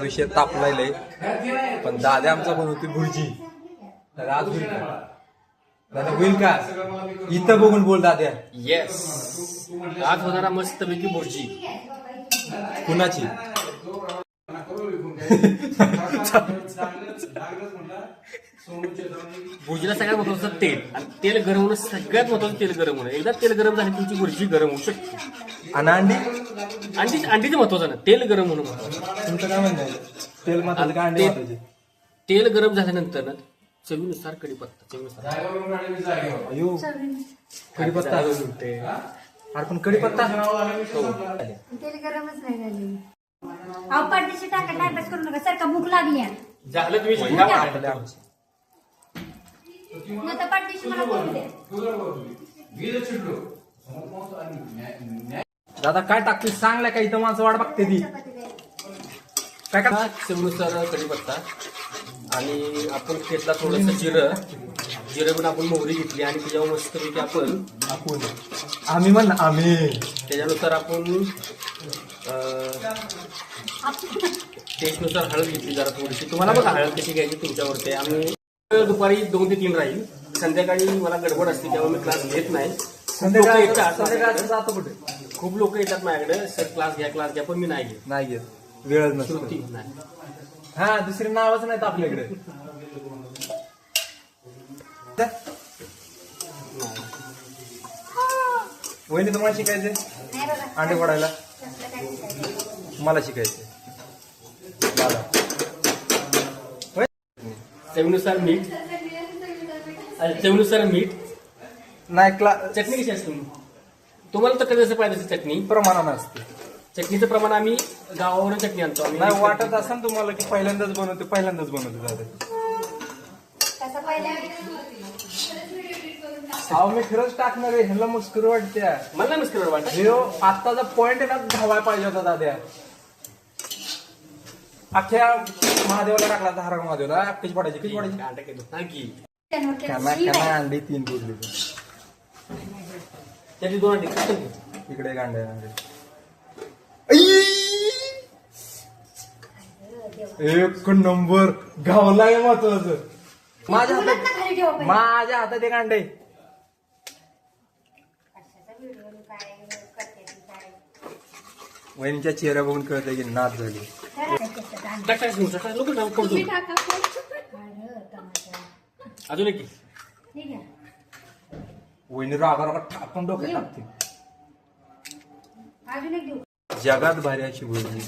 विषय तापलाय पण दादा आमचा बनवते भुर्जी. तर आज होईल का दादा? होईल का? इथं बघून बोल दाद्या. येस, आज होणारा मस्तपैकी भुर्जी. कुणाची? भुर्जीला सगळ्यात महत्वाचं तेल, आणि तेल गरम होणं सगळ्यात महत्वाचं. तेल गरम होणं, एकदा तेल गरम झालं तुमची भुर्जी गरम होऊ शकते. आणि अंडी? अंडीचं महत्वाचं ना, तेल गरम होणं महत्वाचं. तुमचं काय म्हणणं आहे? तेल महत्वाचं का अंडी महत्वाचे? तेल गरम झाल्यानंतर ना चवीनुसार कढीपत्ता. चवीनुसार अयो कढीपत्ता. अरे पण कढीपत्ता तेल गरमच नाही झाली. अहो पाठीशी टाका, टाइमपास करू नका. सारखा भूक लागली आहे. झालं. तुम्ही नंतर पाठीशी मला बोलू द्या. दादा काय टाकते सांगलाय का? इथं माणसं वाट बघते ती. काय का? चवीनुसार कढीपत्ता, आणि आपण घेतला थोडंसं जिरं पण आपण मोहरी घेतली, आणि त्याच्यावर मस्तपैकी आपण आम्ही म्हण आम्ही त्याच्यानुसार आपण टेस्टनुसार हळद घेतली जरा थोडीशी. तुम्हाला बघा हळद कशी घ्यायची तुमच्यावरती. आम्ही दुपारी 2 ते 3 राहील. संध्याकाळी मला गडबड असते त्यामुळे मी क्लास घेत नाही. संध्याकाळी जातो कुठे, खूप लोक येतात माझ्याकडे, सर क्लास घ्या, पण मी नाही घेत. नाही घेत, वेळच नसतो. नाही. हा, दुसरी नावच नाहीत आपल्याकडे. वहिनी तुम्हाला शिकायचंय नाही बाबा. अंडे फोडायला? तसलं काही शिकायचं. मला शिकायचंय. मला चवीनुसार मीठ. चवीनुसार मीठ. नाही चटणी कशी असते तुम्हाला? तर कसं पाहिजे चटणी प्रमाणानं असते. चटणीचं प्रमाण आम्ही गावावरून चटणी आणतो आम्ही. नाही वाटत असं ना तुम्हाला की पहिल्यांदाच बनवते दादा. कसं पाहिलं? अहो मी खरंच टाकणार आहे. ह्याला मुस्कुर वाटते. मला मुश्किल वाटत. हे आत्ताचा पॉइंट आहे ना, धावायला पाहिजे होता दाद्या. अख्ख्या महादेवाला टाकला, धारा महादेवाला कशी पडायची अंडी 3 पुरली. त्याची 2 अंडी इकडे गांडे एक नंबर गावला आहे महत्वाचं. माझ्या बोलत ना हातात घरी ठेवा पाहिजे. माझ्या हातात एक अंडे. कशाचा व्हिडिओ काय करते ती काय? वहिनीच्या चेहऱ्या बघून कळतंय की नाच झाली. तुम्ही टाका. अरे, टमाटर. अजून एक ठीक आहे. वहिनी रागा टाकून डोक्यात टाकते. अजून एक देऊ. जगात भारी अशी वहिनी